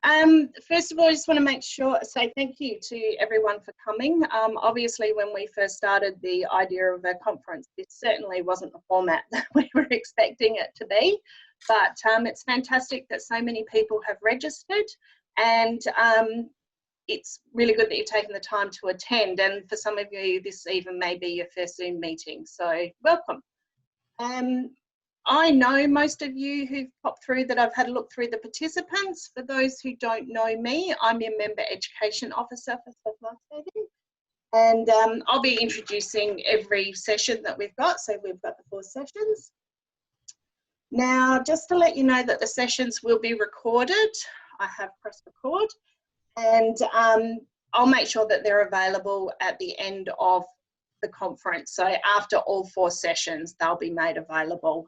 First of all, I just want to say thank you to everyone for coming. Obviously, when we first started the idea of a conference, this certainly wasn't the format that we were expecting it to be, but it's fantastic that so many people have registered, and it's really good that you've taken the time to attend, and for some of you, this even may be your first Zoom meeting, so welcome. I know most of you who've popped through that I've had a look through the participants. For those who don't know me, I'm your Member Education Officer for Surf Lifesaving, and I'll be introducing every session that we've got. So we've got the 4 sessions. Now, just to let you know that the sessions will be recorded. I have pressed record, and I'll make sure that they're available at the end of the conference. So after all 4 sessions, they'll be made available.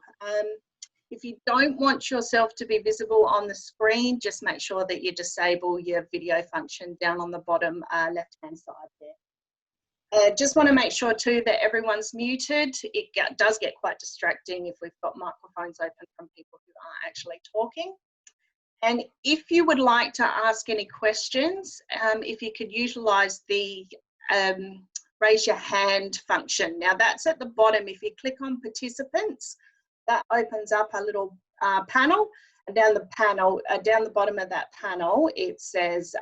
If you don't want yourself to be visible on the screen, just make sure that you disable your video function down on the bottom left-hand side there. Just want to make sure too that everyone's muted. It does get quite distracting if we've got microphones open from people who aren't actually talking. And if you would like to ask any questions, if you could utilise the raise your hand function. Now that's at the bottom. If you click on participants, that opens up a little panel, and down the bottom of that panel, it says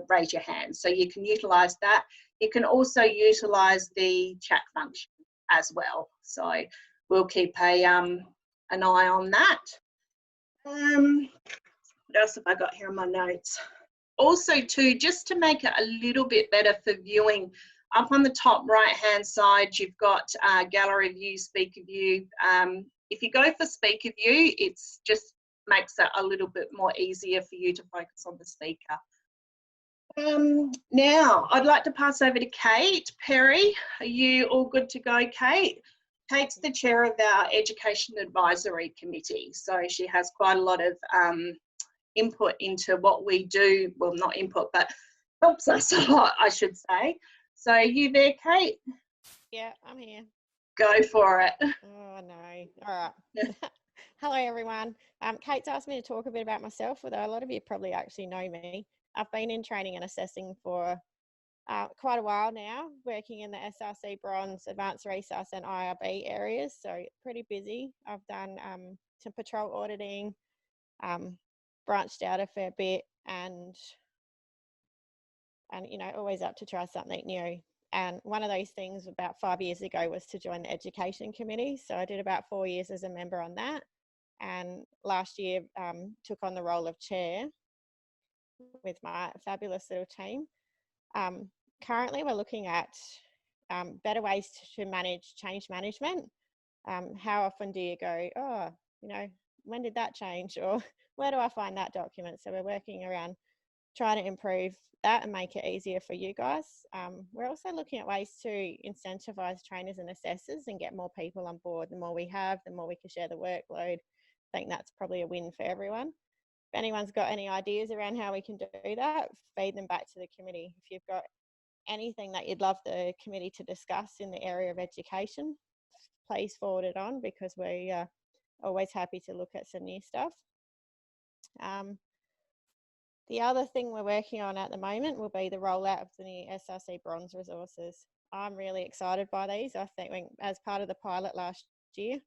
raise your hand. So you can utilize that. You can also utilize the chat function as well. So we'll keep an eye on that. What else have I got here on my notes? Also too, just to make it a little bit better for viewing, up on the top right-hand side, you've got gallery view, speaker view. If you go for speaker view, it just makes it a little bit more easier for you to focus on the speaker. Now, I'd like to pass over to Kate Perry. Are you all good to go, Kate? Kate's the chair of our Education Advisory Committee, so she has quite a lot of input into what we do. Well, not input, but helps us a lot, I should say. So are you there, Kate? Yeah, I'm here. Go for it. Oh, no. All right. Hello, everyone. Kate's asked me to talk a bit about myself, although a lot of you probably actually know me. I've been in training and assessing for quite a while now, working in the SRC Bronze, Advanced Resource and IRB areas, so pretty busy. I've done some patrol auditing, branched out a fair bit, and you know, always up to try something new. And one of those things about 5 years ago was to join the education committee. So I did about 4 years as a member on that. And last year took on the role of chair with my fabulous little team. Currently we're looking at better ways to manage change management. How often do you go, oh, you know, when did that change? Or where do I find that document? So we're working around trying to improve that and make it easier for you guys. We're also looking at ways to incentivize trainers and assessors and get more people on board. The more we have, the more we can share the workload. I think that's probably a win for everyone. If anyone's got any ideas around how we can do that, feed them back to the committee. If you've got anything that you'd love the committee to discuss in the area of education, please forward it on, because we are always happy to look at some new stuff. The other thing we're working on at the moment will be the rollout of the new SRC Bronze resources. I'm really excited by these. I think as part of the pilot last year,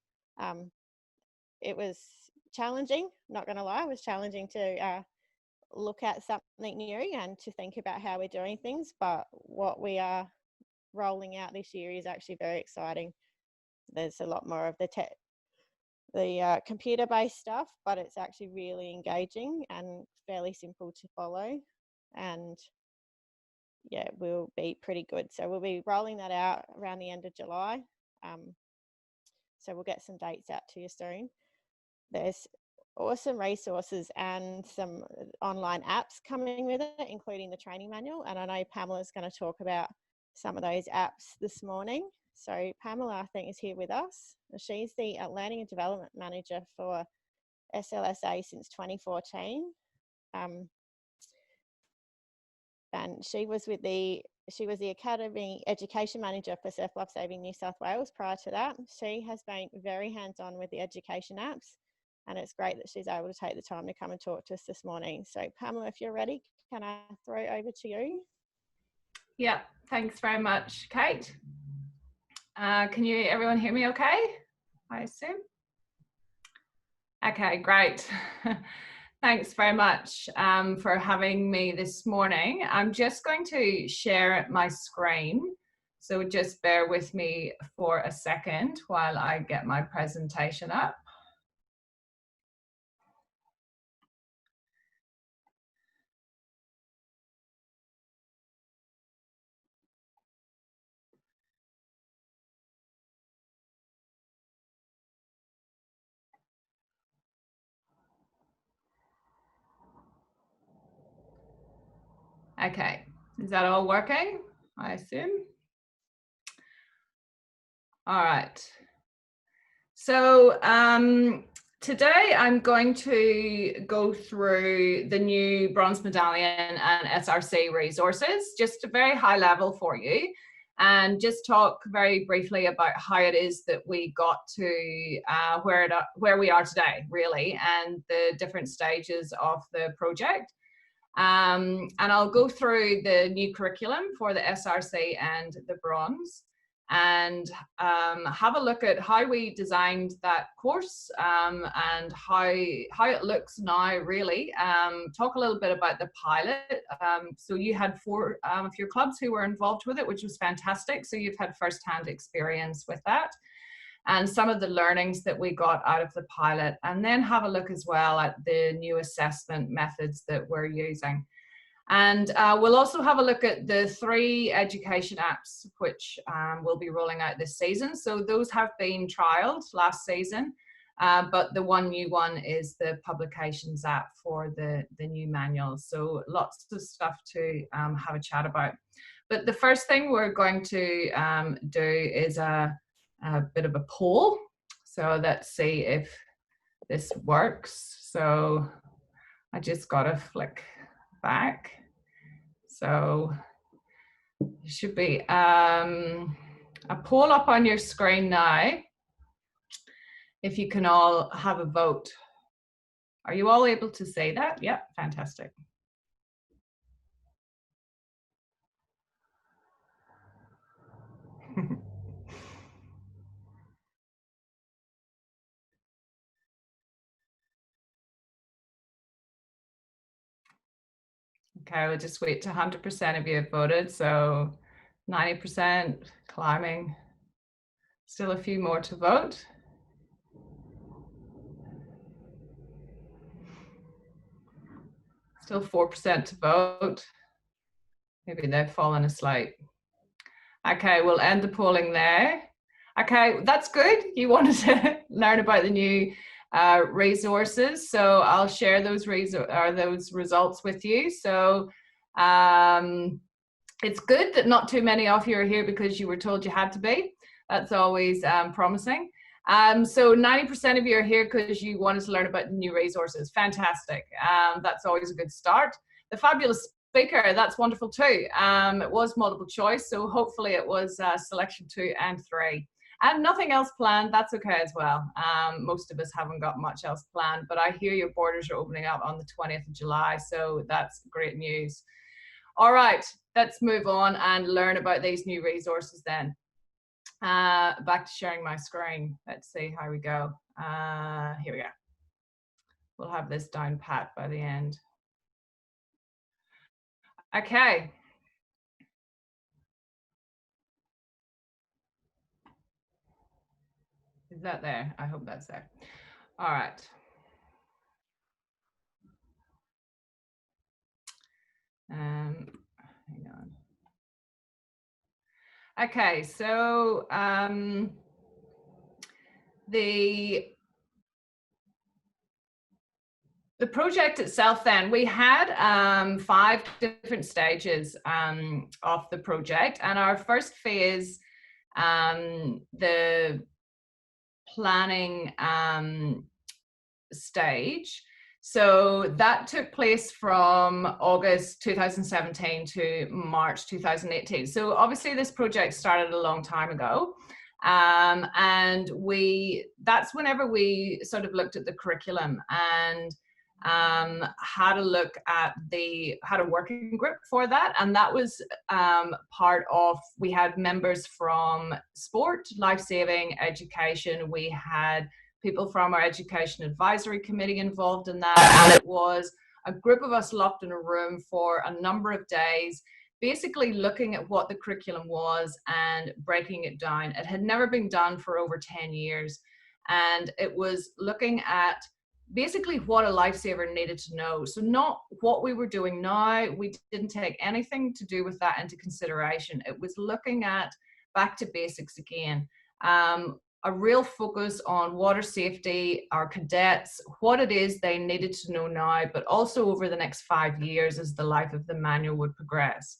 it was challenging, not going to lie, it was challenging to look at something new and to think about how we're doing things, but what we are rolling out this year is actually very exciting. There's a lot more of the computer-based stuff, but it's actually really engaging and fairly simple to follow, and yeah, will be pretty good. So we'll be rolling that out around the end of July. So we'll get some dates out to you soon. There's awesome resources and some online apps coming with it, including the training manual, and I know Pamela's going to talk about some of those apps this morning. So Pamela, I think, is here with us. She's the Learning and Development Manager for SLSA since 2014. And she was the Academy Education Manager for Surf Lifesaving New South Wales prior to that. She has been very hands-on with the education apps, and it's great that she's able to take the time to come and talk to us this morning. So Pamela, if you're ready, can I throw it over to you? Yeah, thanks very much, Kate. Can everyone hear me okay, I assume? Okay, great. Thanks very much for having me this morning. I'm just going to share my screen, so just bear with me for a second while I get my presentation up. Okay, is that all working, I assume? All right. So today I'm going to go through the new Bronze Medallion and SRC resources, just a very high level for you, and just talk very briefly about how it is that we got to where we are today, really, and the different stages of the project. And I'll go through the new curriculum for the SRC and the Bronze, and have a look at how we designed that course, and how it looks now, really. Talk a little bit about the pilot. So you had 4 of your clubs who were involved with it, which was fantastic. So you've had first-hand experience with that, and some of the learnings that we got out of the pilot, and then have a look as well at the new assessment methods that we're using. And we'll also have a look at the 3 education apps which we'll be rolling out this season. So those have been trialed last season, but the one new one is the publications app for the new manuals. So lots of stuff to have a chat about. But the first thing we're going to do is a bit of a poll. So let's see if this works. So I just got to flick back. So there should be a poll up on your screen now. If you can all have a vote. Are you all able to say that? Yeah, fantastic. Okay, we'll just wait to 100% of you have voted. So 90% climbing. Still a few more to vote. Still 4% to vote. Maybe they've fallen asleep. Okay, we'll end the polling there. Okay, that's good. You wanted to learn about the new resources, so I'll share those results with you. So it's good that not too many of you are here because you were told you had to be. That's always promising. So 90% of you are here because you wanted to learn about the new resources. Fantastic. That's always a good start. The fabulous speaker, that's wonderful too. It was multiple choice, so hopefully it was selection 2 and 3. And nothing else planned, that's okay as well. Most of us haven't got much else planned, but I hear your borders are opening up on the 20th of July, so that's great news. All right, let's move on and learn about these new resources then. Back to sharing my screen. Let's see how we go. Here we go. We'll have this down pat by the end. Okay. Is that there? I hope that's there. All right. Hang on. Okay, so the project itself then, we had 5 different stages of the project, and our first phase, the planning stage, so that took place from August 2017 to March 2018. So obviously this project started a long time ago, And that's whenever we sort of looked at the curriculum and had a look at had a working group for that. And that was part of, we had members from sport, life-saving, education. We had people from our education advisory committee involved in that. And it was a group of us locked in a room for a number of days, basically looking at what the curriculum was and breaking it down. It had never been done for over 10 years. And it was looking at basically what a lifesaver needed to know. So not what we were doing now, we didn't take anything to do with that into consideration. It was looking at back to basics again. A real focus on water safety, our cadets, what it is they needed to know now, but also over the next 5 years as the life of the manual would progress.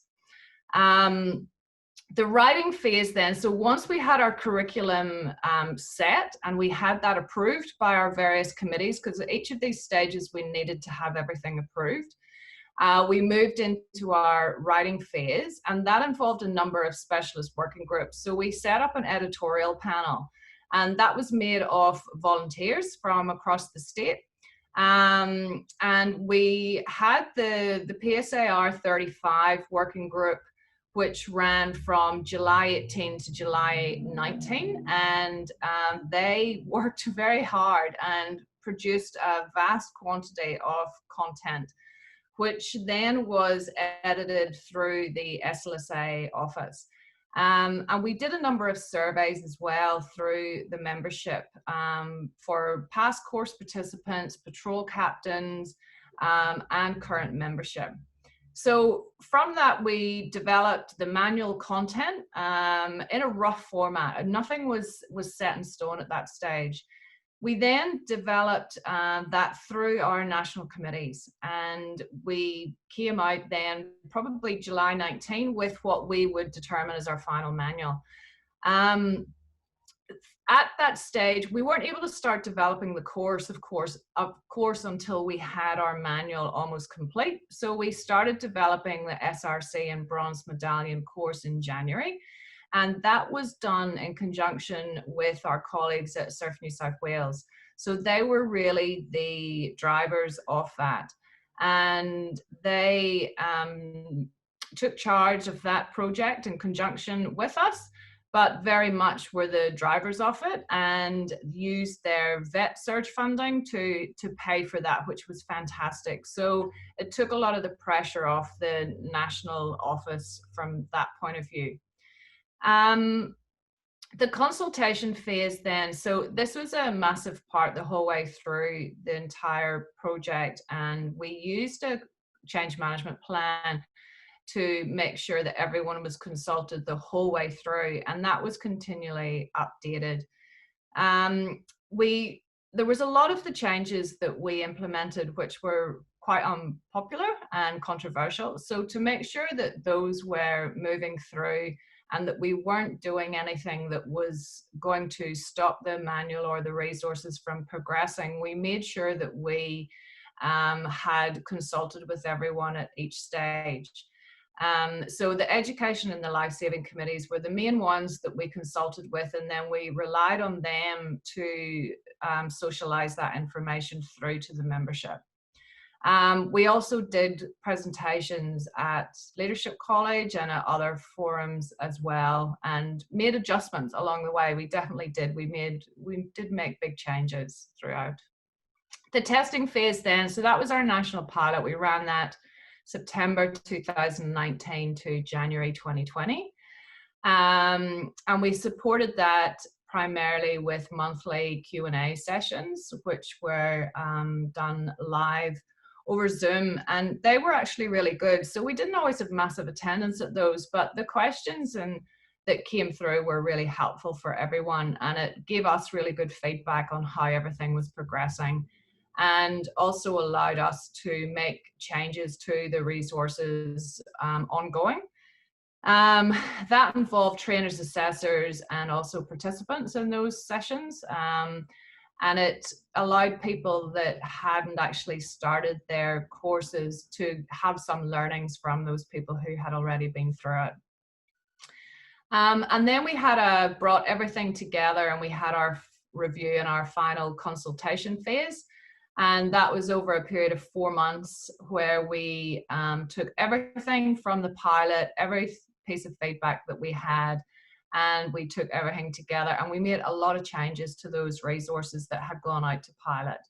The writing phase then, so once we had our curriculum set and we had that approved by our various committees, because at each of these stages we needed to have everything approved, we moved into our writing phase, and that involved a number of specialist working groups. So we set up an editorial panel, and that was made of volunteers from across the state. And we had the PSAR 35 working group, which ran from July 18 to July 19. And they worked very hard and produced a vast quantity of content, which then was edited through the SLSA office. And we did a number of surveys as well through the membership for past course participants, patrol captains, and current membership. So from that, we developed the manual content in a rough format. Nothing was set in stone at that stage. We then developed that through our national committees, and we came out then probably July 19 with what we would determine as our final manual. At that stage, we weren't able to start developing the course, of course, until we had our manual almost complete. So we started developing the SRC and Bronze Medallion course in January. And that was done in conjunction with our colleagues at Surf New South Wales. So they were really the drivers of that. And they took charge of that project in conjunction with us, but very much were the drivers of it and used their vet search funding to pay for that, which was fantastic. So it took a lot of the pressure off the national office from that point of view. The consultation phase then, so this was a massive part the whole way through the entire project, and we used a change management plan to make sure that everyone was consulted the whole way through, and that was continually updated. There was a lot of the changes that we implemented which were quite unpopular and controversial. So to make sure that those were moving through and that we weren't doing anything that was going to stop the manual or the resources from progressing, we made sure that we had consulted with everyone at each stage. So the education and the life-saving committees were the main ones that we consulted with, and then we relied on them to socialize that information through to the membership. We also did presentations at Leadership College and at other forums as well, and made adjustments along the way. We definitely did. We did make big changes throughout. The testing phase then, so that was our national pilot. We ran that September 2019 to January 2020. And we supported that primarily with monthly Q&A sessions, which were done live over Zoom, and they were actually really good. So we didn't always have massive attendance at those, but the questions that came through were really helpful for everyone, and it gave us really good feedback on how everything was progressing, and also allowed us to make changes to the resources ongoing. That involved trainers, assessors, and also participants in those sessions. And it allowed people that hadn't actually started their courses to have some learnings from those people who had already been through it. And then we had brought everything together, and we had our review and our final consultation phase. And that was over a period of 4 months, where we took everything from the pilot, every piece of feedback that we had, and we took everything together, and we made a lot of changes to those resources that had gone out to pilot.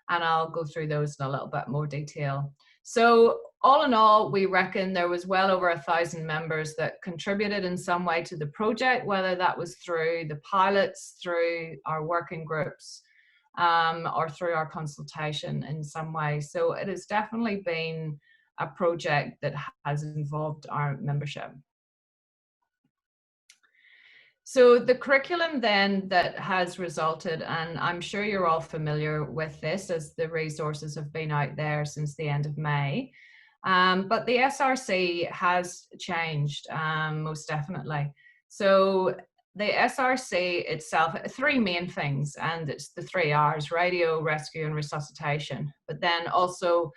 And I'll go through those in a little bit more detail. So all in all, we reckon there was well over 1,000 members that contributed in some way to the project, whether that was through the pilots, through our working groups, or through our consultation in some way. So it has definitely been a project that has involved our membership. So the curriculum then that has resulted, and I'm sure you're all familiar with this as the resources have been out there since the end of May, but the SRC has changed, most definitely. So the SRC itself, 3 main things, and it's the 3 R's: radio, rescue, and resuscitation, but then also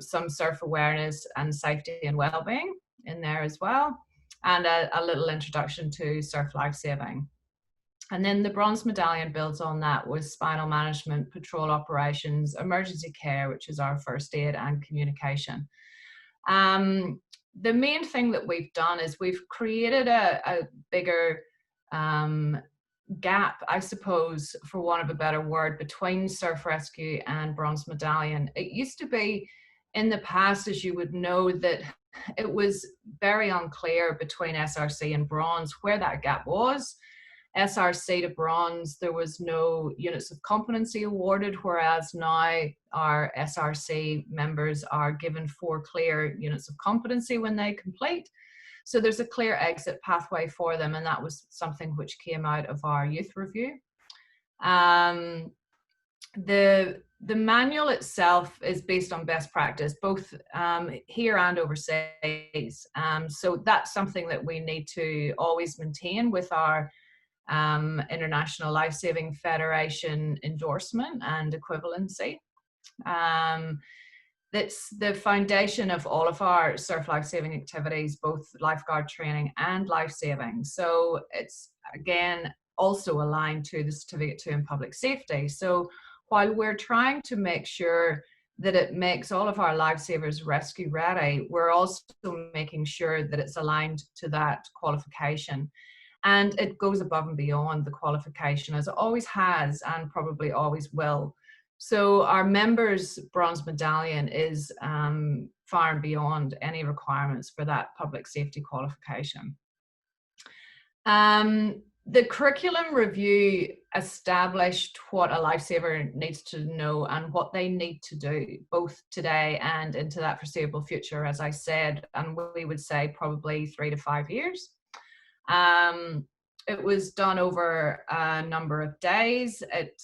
some surf awareness and safety and well-being in there as well, and a little introduction to surf lifesaving. And then the Bronze Medallion builds on that with spinal management, patrol operations, emergency care, which is our first aid, and communication. The main thing that we've done is we've created a bigger gap, I suppose, for want of a better word, between surf rescue and Bronze Medallion. It used to be in the past, as you would know, that it was very unclear between SRC and Bronze where that gap was. SRC to Bronze, there was no units of competency awarded, whereas now our SRC members are given 4 clear units of competency when they complete. So there's a clear exit pathway for them, and that was something which came out of our youth review. The manual itself is based on best practice, both here and overseas. So that's something that we need to always maintain with our International Lifesaving Federation endorsement and equivalency. That's the foundation of all of our surf lifesaving activities, both lifeguard training and lifesaving. So it's, again, also aligned to the Certificate 2 in Public Safety. So while we're trying to make sure that it makes all of our lifesavers rescue ready, we're also making sure that it's aligned to that qualification. And it goes above and beyond the qualification, as it always has and probably always will. So our members' Bronze Medallion is far and beyond any requirements for that public safety qualification. The curriculum review established what a lifesaver needs to know and what they need to do, both today and into that foreseeable future, as I said, and we would say probably 3 to 5 years. It was done over a number of days. It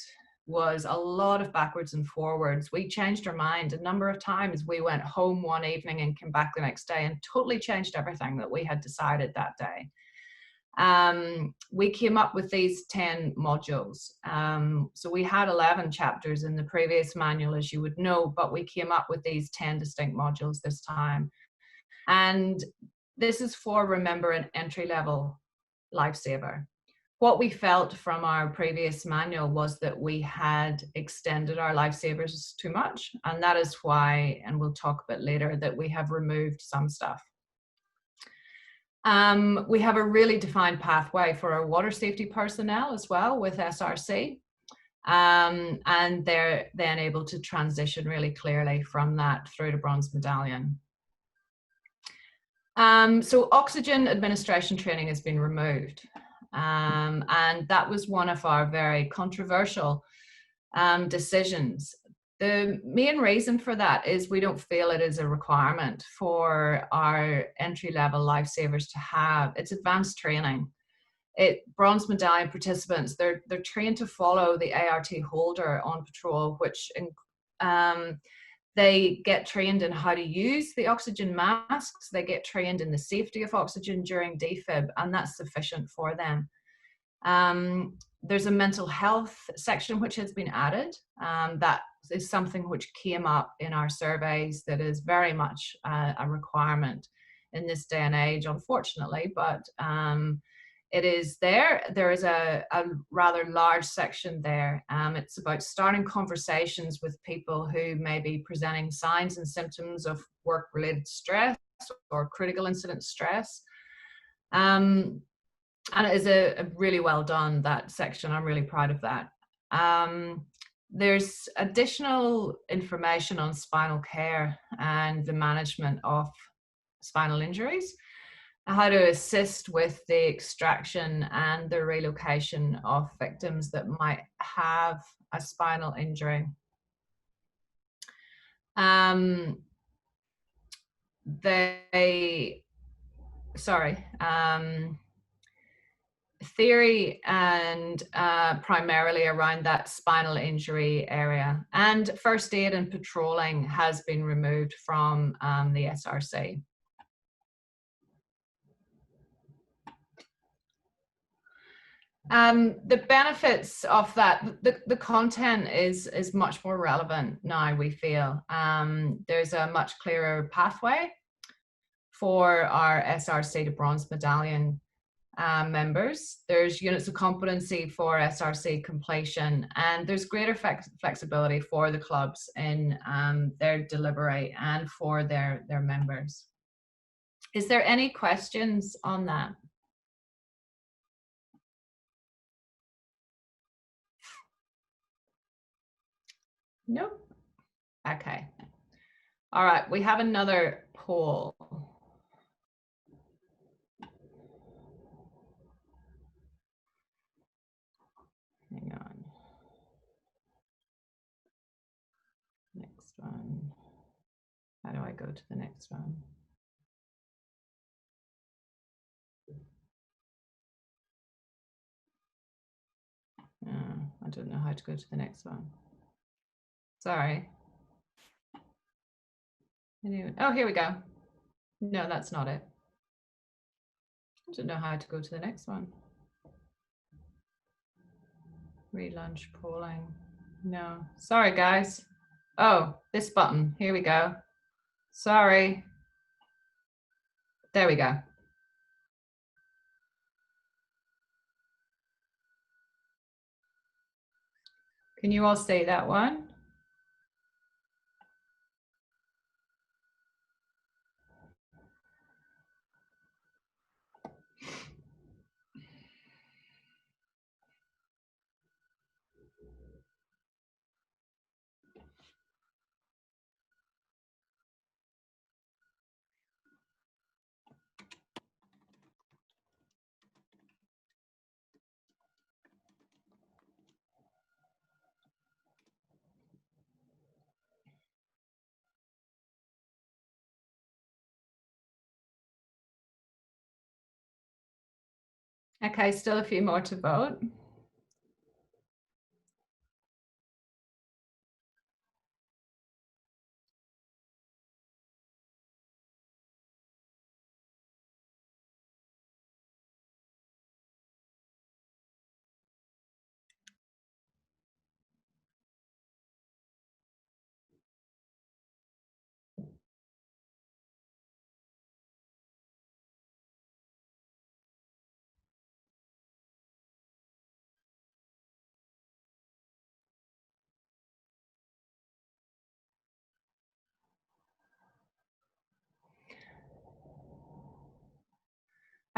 was a lot of backwards and forwards. We changed our mind a number of times. We went home one evening and came back the next day and totally changed everything that we had decided that day. We came up with these 10 modules. So we had 11 chapters in the previous manual, as you would know, but we came up with these 10 distinct modules this time. And this is for, remember, an entry-level lifesaver. What we felt from our previous manual was that we had extended our lifesavers too much, and that is why, and we'll talk a bit later, that we have removed some stuff. We have a really defined pathway for our water safety personnel as well with SRC, and they're then able to transition really clearly from that through to Bronze Medallion. So oxygen administration training has been removed, and that was one of our very controversial decisions. The main reason for that is we don't feel it is a requirement for our entry-level lifesavers to have. It's advanced training. Bronze Medallion participants, they're trained to follow the ART holder on patrol, which they get trained in how to use the oxygen masks. They get trained in the safety of oxygen during defib, and that's sufficient for them. There's a mental health section which has been added. That is something which came up in our surveys that is very much a requirement in this day and age, unfortunately, but it is there. There is a rather large section there. It's about starting conversations with people who may be presenting signs and symptoms of work-related stress or critical incident stress. And it is a really well done, that section. I'm really proud of that. There's additional information on spinal care and the management of spinal injuries, how to assist with the extraction and the relocation of victims that might have a spinal injury. Theory and primarily around that spinal injury area, and first aid and patrolling has been removed from the SRC. The benefits of that, the content is much more relevant now, we feel. There's a much clearer pathway for our SRC to Bronze Medallion members. There's units of competency for SRC completion, and there's greater flexibility for the clubs in their delivery and for their members. Is there any questions on that? No? Okay. All right, we have another poll. Hang on. Next one. How do I go to the next one? I don't know how to go to the next one. Sorry. Anyway, oh, here we go. No, that's not it. I don't know how to go to the next one. Relaunch polling. No, sorry guys. Oh, this button, here we go. Sorry. There we go. Can you all see that one? Okay, still a few more to vote.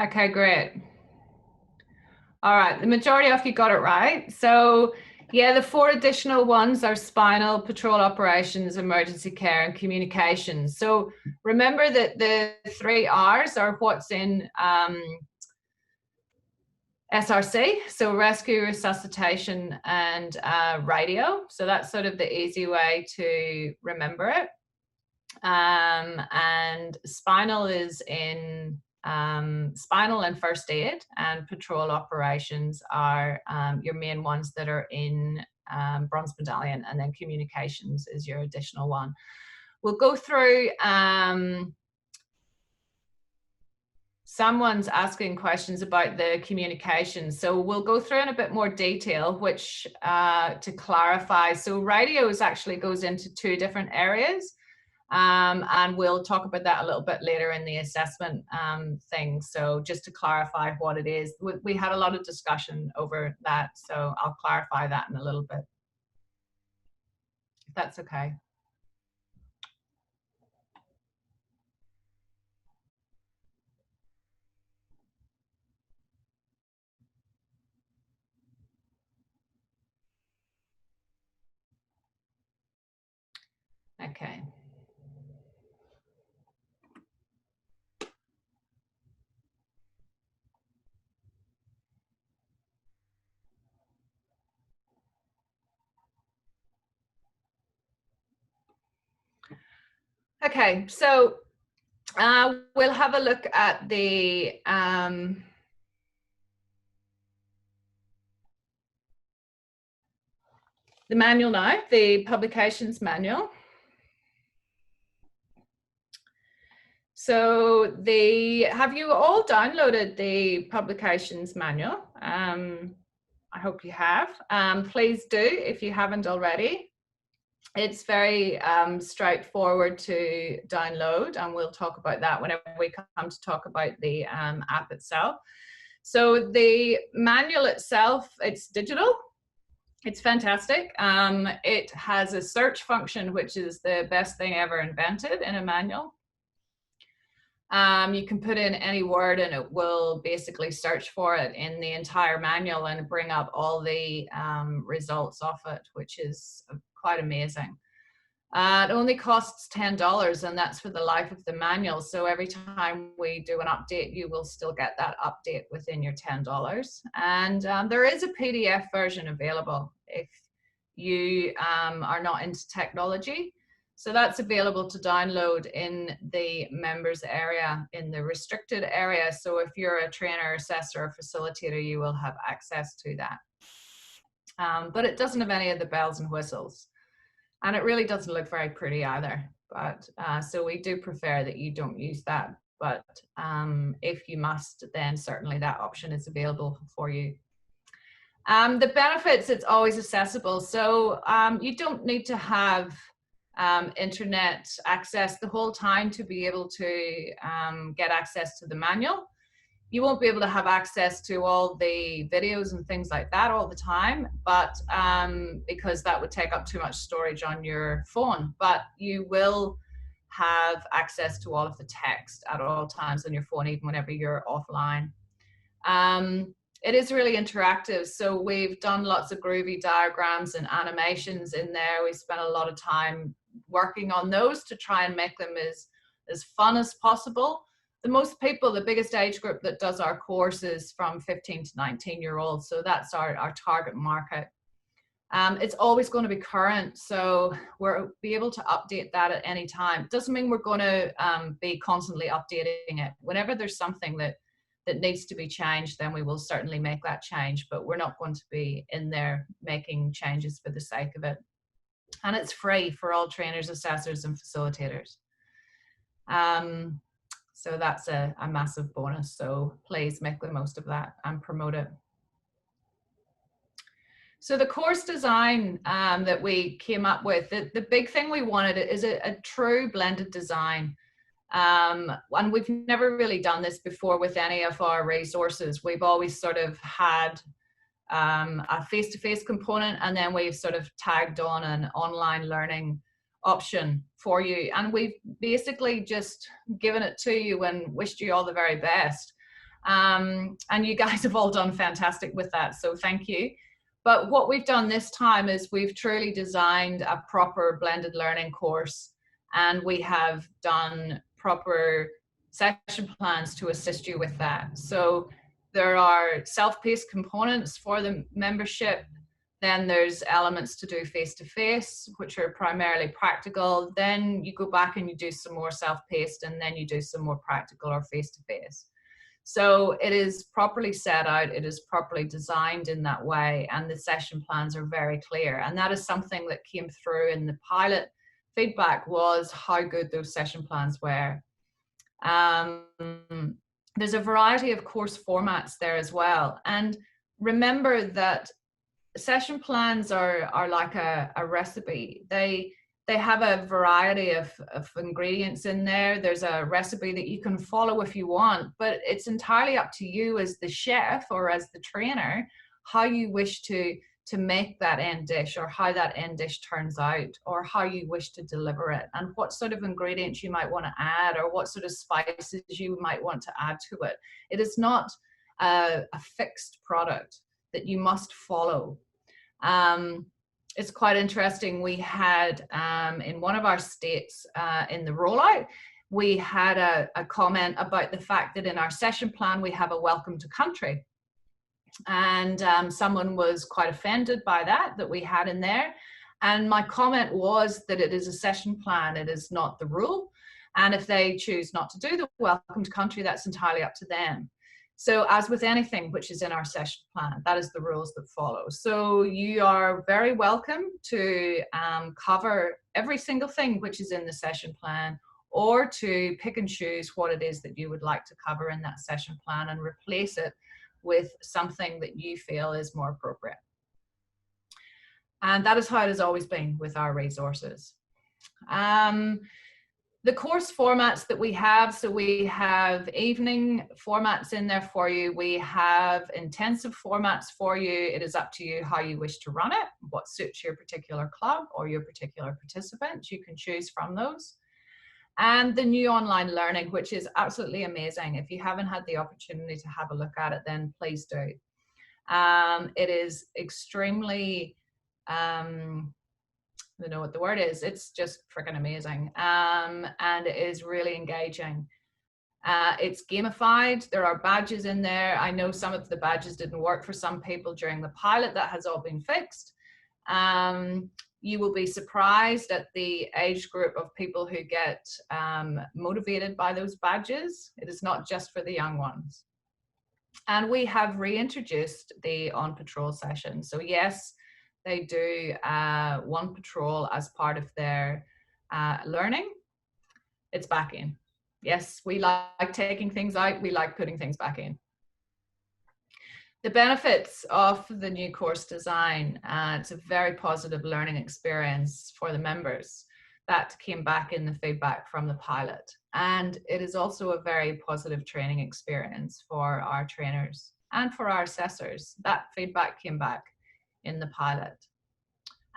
Okay, great. All right, the majority of you got it right. So yeah, the 4 additional ones are spinal, patrol operations, emergency care, and communications. So remember that the 3 R's are what's in SRC, so rescue, resuscitation, and radio. So that's sort of the easy way to remember it. And spinal is in spinal and first aid, and patrol operations are your main ones that are in Bronze Medallion, and then communications is your additional one. We'll go through, someone's asking questions about the communications, so we'll go through in a bit more detail, which to clarify, so radios actually goes into 2 different areas. And we'll talk about that a little bit later in the assessment thing. So just to clarify what it is, we had a lot of discussion over that, so I'll clarify that in a little bit, if that's okay. Okay. Okay, so we'll have a look at the manual now, the publications manual. So have you all downloaded the publications manual? I hope you have. Please do if you haven't already. It's very straightforward to download, and we'll talk about that whenever we come to talk about the app itself. So the manual itself, it's digital. It's fantastic. It has a search function, which is the best thing ever invented in a manual. You can put in any word and it will basically search for it in the entire manual and bring up all the results of it, which is quite amazing. It only costs $10, and that's for the life of the manual. So every time we do an update, you will still get that update within your $10. And there is a PDF version available if you are not into technology. So that's available to download in the members area, in the restricted area. So if you're a trainer, assessor, or facilitator, you will have access to that. But it doesn't have any of the bells and whistles. And it really doesn't look very pretty either. But so we do prefer that you don't use that. But if you must, then certainly that option is available for you. The benefits, it's always accessible. So you don't need to have internet access the whole time to be able to get access to the manual. You won't be able to have access to all the videos and things like that all the time, but because that would take up too much storage on your phone. But you will have access to all of the text at all times on your phone, even whenever you're offline. It is really interactive. So we've done lots of groovy diagrams and animations in there. We spent a lot of time working on those to try and make them as fun as possible. The most people, the biggest age group that does our course is from 15 to 19-year-olds. So that's our target market. It's always going to be current. So we'll be able to update that at any time. Doesn't mean we're going to be constantly updating it. Whenever there's something that needs to be changed, then we will certainly make that change, but we're not going to be in there making changes for the sake of it. And it's free for all trainers, assessors, and facilitators. So that's a massive bonus. So please make the most of that and promote it. So the course design that we came up with, the big thing we wanted is a true blended design. And we've never really done this before with any of our resources. We've always sort of had a face-to-face component, and then we've sort of tagged on an online learning option for you. And we've basically just given it to you and wished you all the very best. And you guys have all done fantastic with that, so thank you. But what we've done this time is we've truly designed a proper blended learning course, and we have done proper session plans to assist you with that. So there are self-paced components for the membership. Then there's elements to do face-to-face, which are primarily practical. Then you go back and you do some more self-paced, and then you do some more practical or face-to-face. So it is properly set out, it is properly designed in that way, and the session plans are very clear. And that is something that came through in the pilot feedback, was how good those session plans were. There's a variety of course formats there as well. And remember that session plans are like a recipe. They They have a variety of ingredients in there. There's a recipe that you can follow if you want, but it's entirely up to you as the chef or as the trainer, how you wish to make that end dish, or how that end dish turns out, or how you wish to deliver it, and what sort of ingredients you might want to add, or what sort of spices you might want to add to it. It is not a fixed product that you must follow. It's quite interesting. We had in one of our states in the rollout, we had a comment about the fact that in our session plan we have a welcome to country, and someone was quite offended by that we had in there, and my comment was that it is a session plan, it is not the rule, and if they choose not to do the welcome to country, that's entirely up to them. So as with anything which is in our session plan, that is the rules that follow. So you are very welcome to cover every single thing which is in the session plan, or to pick and choose what it is that you would like to cover in that session plan and replace it with something that you feel is more appropriate. And that is how it has always been with our resources. The course formats that we have, so we have evening formats in there for you. We have intensive formats for you. It is up to you how you wish to run it, what suits your particular club or your particular participants. You can choose from those. And the new online learning, which is absolutely amazing. If you haven't had the opportunity to have a look at it, then please do. It is extremely, I don't know what the word is, it's just freaking amazing, and it is really engaging. It's gamified. There are badges in there. I know some of the badges didn't work for some people during the pilot. That has all been fixed. You will be surprised at the age group of people who get motivated by those badges. It is not just for the young ones. And we have reintroduced the on patrol session. So yes, they do one patrol as part of their learning. It's back in. Yes, we like taking things out. We like putting things back in. The benefits of the new course design, it's a very positive learning experience for the members. That came back in the feedback from the pilot. And it is also a very positive training experience for our trainers and for our assessors. That feedback came back in the pilot.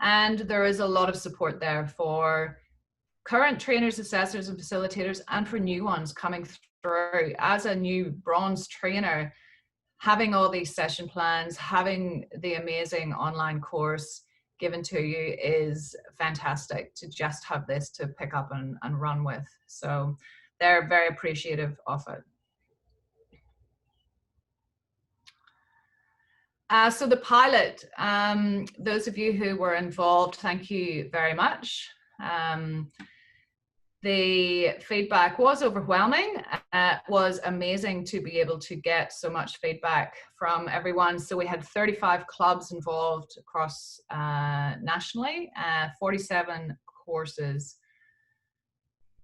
And there is a lot of support there for current trainers, assessors, and facilitators, and for new ones coming through. As a new bronze trainer, having all these session plans, having the amazing online course given to you is fantastic to just have this to pick up and run with. So they're very appreciative of it. So the pilot, those of you who were involved, thank you very much. The feedback was overwhelming. It was amazing to be able to get so much feedback from everyone. So we had 35 clubs involved across nationally, 47 courses,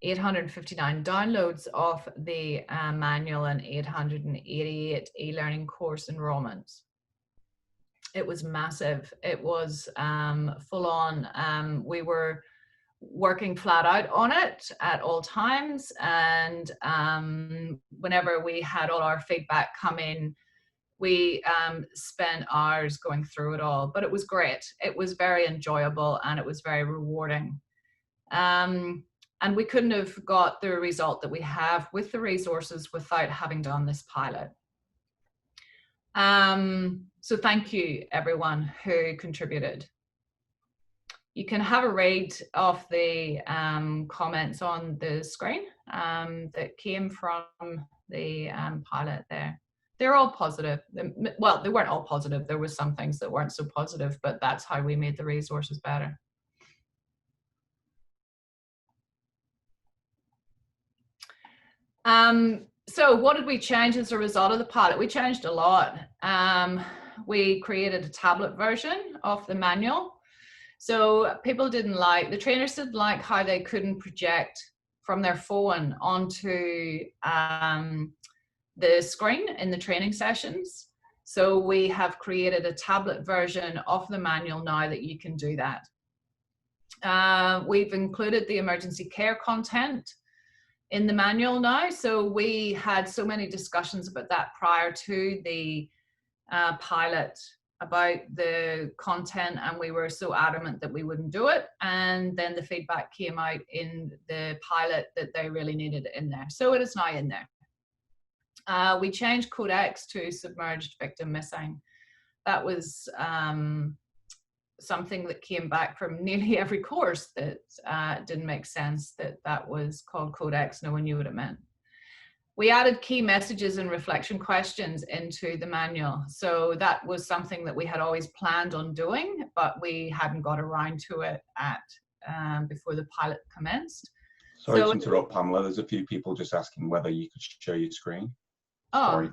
859 downloads of the manual, and 888 e-learning course enrollments. It was massive. It was full on. We were working flat out on it at all times, and whenever we had all our feedback come in, we spent hours going through it all. But it was great. It was very enjoyable, and it was very rewarding. And we couldn't have got the result that we have with the resources without having done this pilot. So thank you everyone who contributed. You can have a read of the comments on the screen that came from the pilot there. They're all positive. Well, they weren't all positive. There were some things that weren't so positive, but that's how we made the resources better. So what did we change as a result of the pilot? We changed a lot. We created a tablet version of the manual. So people didn't like, the trainers didn't like how they couldn't project from their phone onto the screen in the training sessions. So we have created a tablet version of the manual now that you can do that. We've included the emergency care content in the manual now. So we had so many discussions about that prior to the pilot about the content, and we were so adamant that we wouldn't do it. And then the feedback came out in the pilot that they really needed it in there. So it is now in there. We changed Codex to submerged victim missing. That was something that came back from nearly every course that didn't make sense that that was called Codex. No one knew what it meant. We added key messages and reflection questions into the manual. So that was something that we had always planned on doing, but we hadn't got around to it before the pilot commenced. Sorry to interrupt, Pamela. There's a few people just asking whether you could share your screen. Oh, sorry.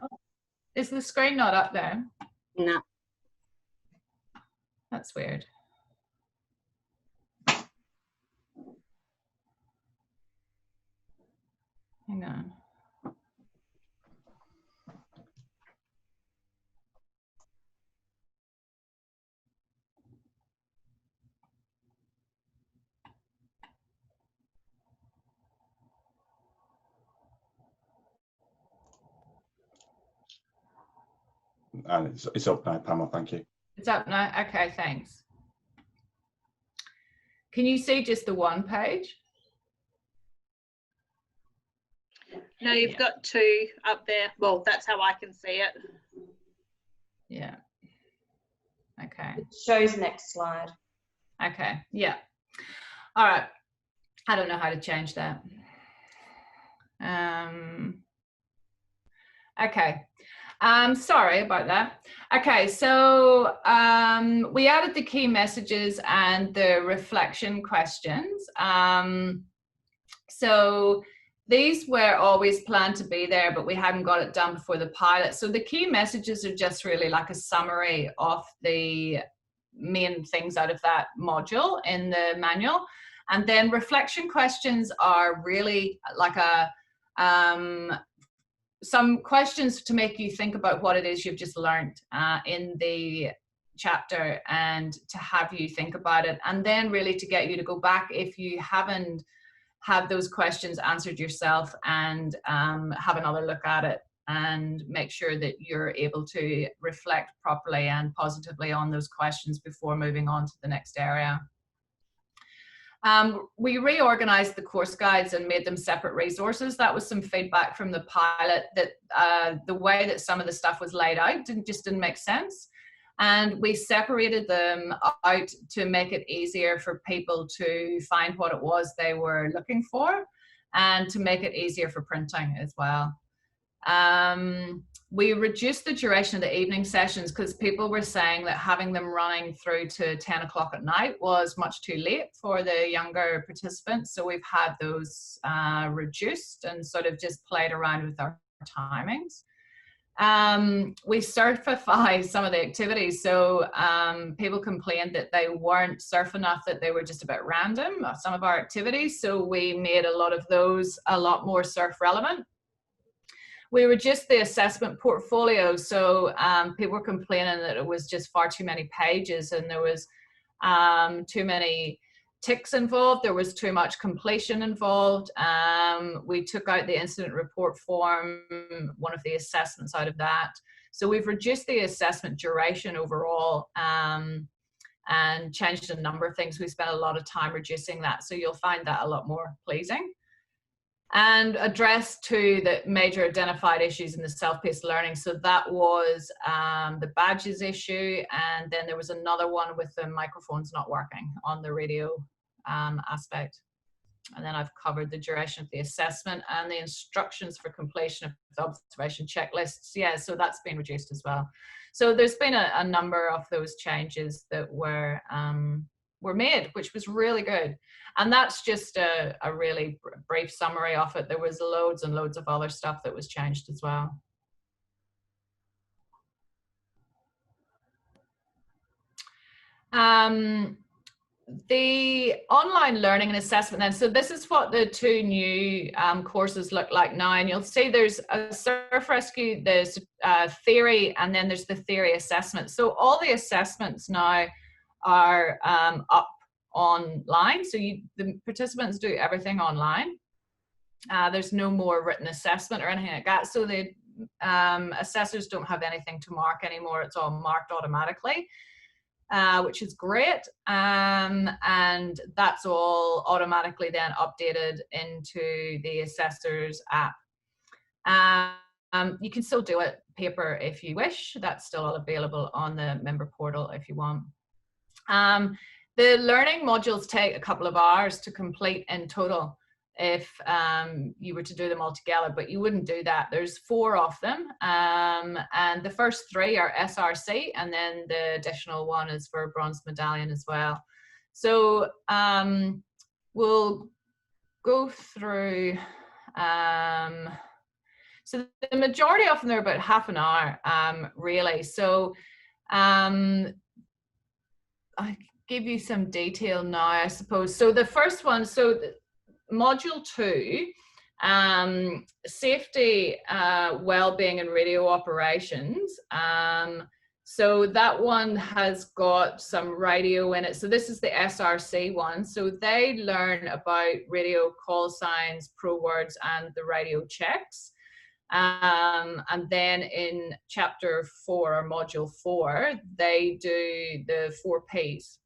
Is the screen not up there? No. That's weird. Hang on. And it's up now, Pamela, thank you. It's up now? Okay, thanks. Can you see just the one page? No, you've got two up there. Well, that's how I can see it. Yeah. Okay. It shows next slide. Okay, yeah. All right. I don't know how to change that. Okay. Sorry about that. Okay, so we added the key messages and the reflection questions. So these were always planned to be there, but we hadn't got it done before the pilot. So the key messages are just really like a summary of the main things out of that module in the manual. And then reflection questions are really like some questions to make you think about what it is you've just learned in the chapter, and to have you think about it, and then really to get you to go back if you haven't had those questions answered yourself, and have another look at it and make sure that you're able to reflect properly and positively on those questions before moving on to the next area. We reorganized the course guides and made them separate resources. That was some feedback from the pilot, that the way that some of the stuff was laid out just didn't make sense. And we separated them out to make it easier for people to find what it was they were looking for, and to make it easier for printing as well. We reduced the duration of the evening sessions because people were saying that having them running through to 10 o'clock at night was much too late for the younger participants. So we've had those reduced and sort of just played around with our timings. We surfify some of the activities. So people complained that they weren't surf enough, that they were just a bit random, some of our activities. So we made a lot of those a lot more surf relevant. We reduced the assessment portfolio. So people were complaining that it was just far too many pages, and there was too many ticks involved. There was too much completion involved. We took out the incident report form, one of the assessments out of that. So we've reduced the assessment duration overall, and changed a number of things. We spent a lot of time reducing that. So you'll find that a lot more pleasing. And addressed to the major identified issues in the self-paced learning. So that was the badges issue, and then there was another one with the microphones not working on the radio aspect. And then I've covered the duration of the assessment and the instructions for completion of the observation checklists. Yeah, so that's been reduced as well. So there's been a number of those changes that were made, which was really good. And that's just a really brief summary of it. There was loads and loads of other stuff that was changed as well. The online learning and assessment then, so this is what the two new courses look like now, and you'll see there's a surf rescue, there's theory, and then there's the theory assessment. So all the assessments now are up online. So the participants do everything online. There's no more written assessment or anything like that. So the assessors don't have anything to mark anymore. It's all marked automatically, which is great. And that's all automatically then updated into the assessor's app. You can still do it paper if you wish. That's still all available on the member portal if you want. The learning modules take a couple of hours to complete in total if you were to do them all together, but you wouldn't do that. There's 4 of them, and the first 3 are SRC, and then the additional one is for Bronze Medallion as well. So we'll go through. So the majority of them are about half an hour, really. So I'll give you some detail now, I suppose. So the first one, so module 2, safety, well-being and radio operations. So that one has got some radio in it. So this is the SRC one. So they learn about radio call signs, pro words, and the radio checks. And then in chapter 4 or module 4, they do the 4 Ps.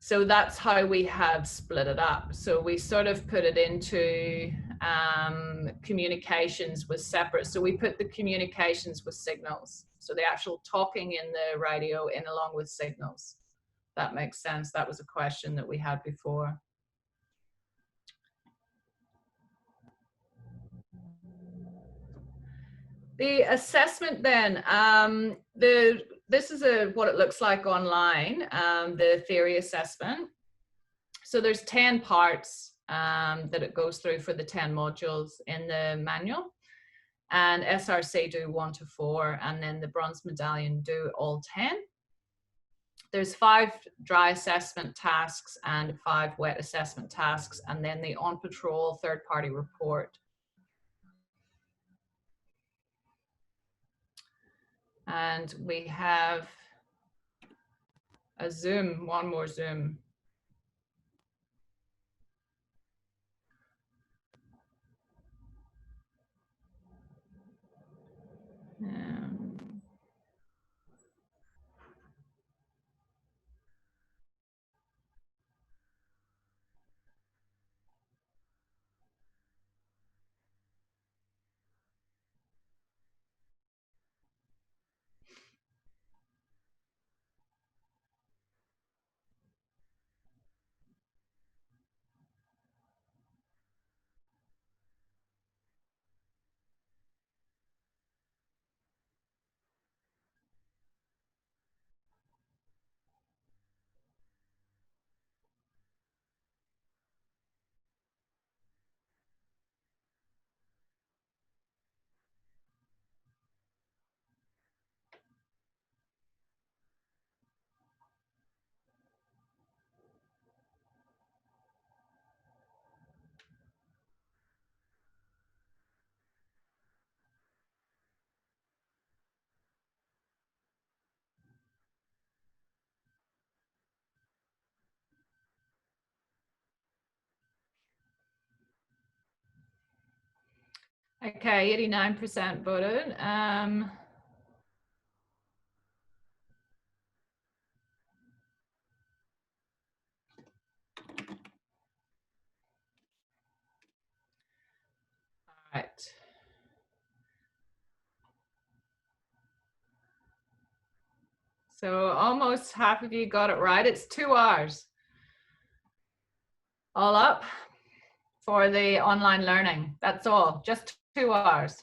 So that's how we have split it up. So we sort of put it into communications was separate. So we put the communications with signals. So the actual talking in the radio in along with signals. That makes sense. That was a question that we had before. The assessment then, this is what it looks like online, the theory assessment. So there's 10 parts that it goes through for the 10 modules in the manual. And SRC do 1 to 4, and then the Bronze Medallion do all 10. There's 5 dry assessment tasks and 5 wet assessment tasks, and then the on patrol third-party report. And we have a Zoom, one more Zoom. Okay, 89% voted. All right. So almost half of you got it right. It's 2 hours. All up for the online learning. That's all, just 2 hours.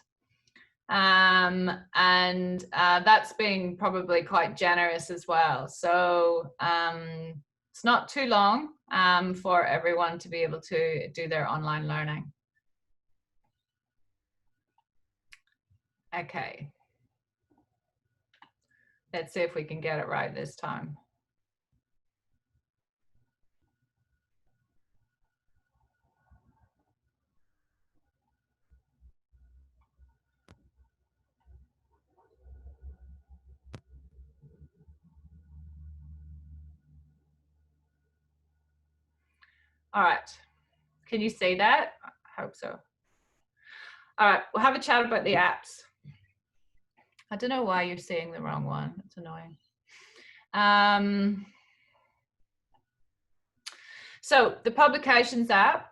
And that's being probably quite generous as well. So it's not too long for everyone to be able to do their online learning. Okay. Let's see if we can get it right this time. All right. Can you see that? I hope so. All right, we'll have a chat about the apps. I don't know why you're seeing the wrong one. It's annoying. So the publications app.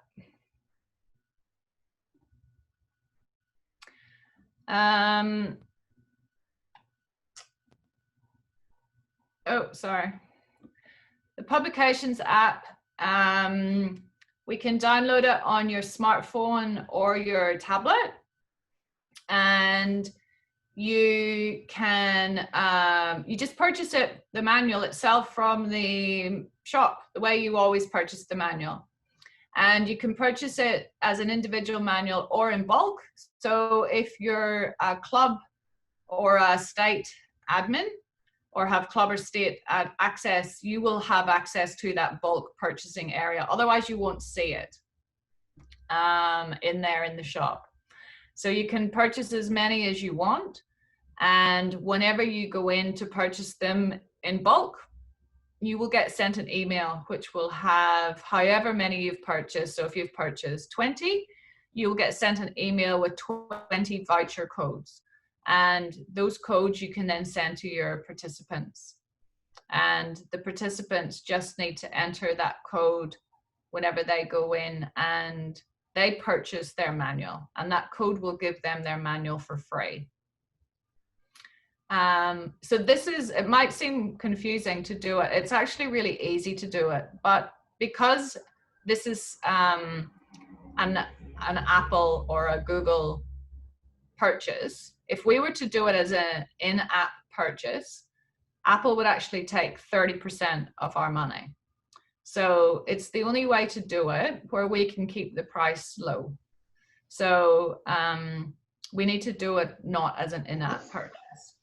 Oh, sorry. The publications app, we can download it on your smartphone or your tablet, and you can you just purchase it, the manual itself, from the shop, the way you always purchase the manual. And you can purchase it as an individual manual or in bulk. So if you're a club or a state admin, or have club or state access, you will have access to that bulk purchasing area. Otherwise, you won't see it in there in the shop. So you can purchase as many as you want. And whenever you go in to purchase them in bulk, you will get sent an email which will have however many you've purchased. So if you've purchased 20, you'll get sent an email with 20 voucher codes. And those codes you can then send to your participants. And the participants just need to enter that code whenever they go in and they purchase their manual. And that code will give them their manual for free. So this is, it might seem confusing to do it. It's actually really easy to do it. But because this is an Apple or a Google purchase, if we were to do it as an in-app purchase, Apple would actually take 30% of our money. So it's the only way to do it where we can keep the price low. So we need to do it not as an in-app purchase.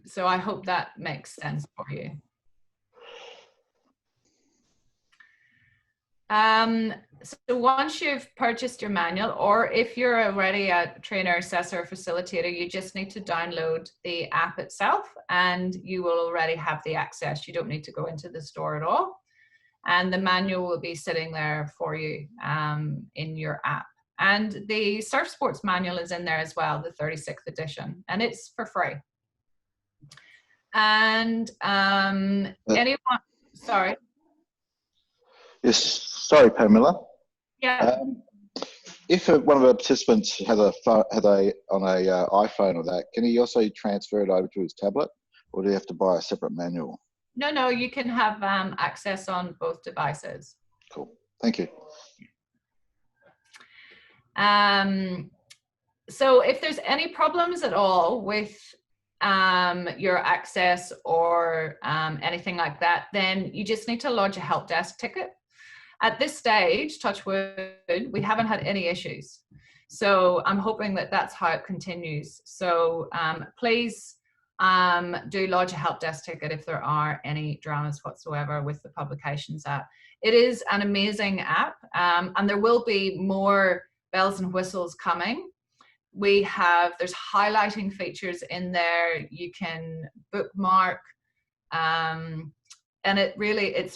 So I hope that makes sense for you. So once you've purchased your manual, or if you're already a trainer, assessor, facilitator, you just need to download the app itself and you will already have the access. You don't need to go into the store at all. And the manual will be sitting there for you in your app. And the Surf Sports manual is in there as well, the 36th edition, and it's for free. And anyone, sorry. Yes, sorry, Pamela. Yeah. If one of our participants had on a iPhone or that, can he also transfer it over to his tablet, or do you have to buy a separate manual? No, you can have access on both devices. Cool, thank you. So if there's any problems at all with your access or anything like that, then you just need to lodge a help desk ticket. At this stage, touch wood, we haven't had any issues. So I'm hoping that that's how it continues. So please do lodge a help desk ticket if there are any dramas whatsoever with the publications app. It is an amazing app, and there will be more bells and whistles coming. There's highlighting features in there. You can bookmark, and it's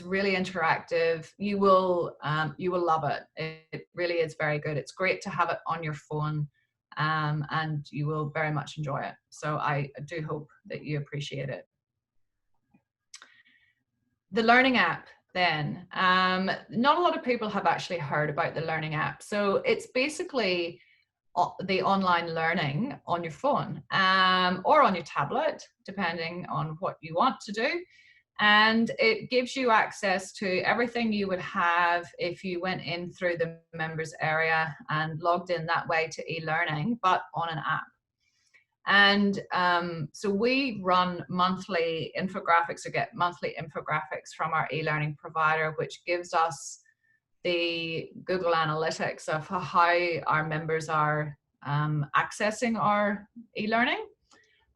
really interactive. You will love it. It really is very good. It's great to have it on your phone, and you will very much enjoy it. So I do hope that you appreciate it. The learning app then, not a lot of people have actually heard about the learning app. So it's basically the online learning on your phone or on your tablet, depending on what you want to do. And it gives you access to everything you would have if you went in through the members area and logged in that way to e-learning, but on an app. And so we run monthly infographics, or get monthly infographics from our e-learning provider, which gives us the Google Analytics of how our members are accessing our e-learning.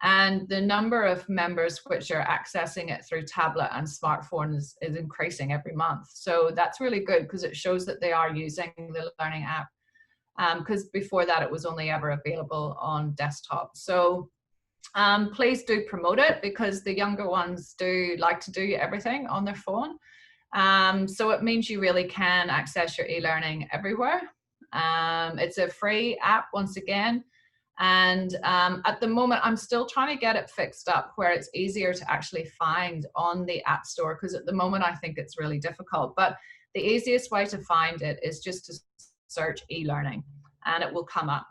And the number of members which are accessing it through tablet and smartphones is increasing every month. So that's really good, because it shows that they are using the learning app, because before that it was only ever available on desktop. So please do promote it, because the younger ones do like to do everything on their phone. So it means you really can access your e-learning everywhere. It's a free app once again. And at the moment, I'm still trying to get it fixed up where it's easier to actually find on the App Store, because at the moment, I think it's really difficult. But the easiest way to find it is just to search e-learning, and it will come up.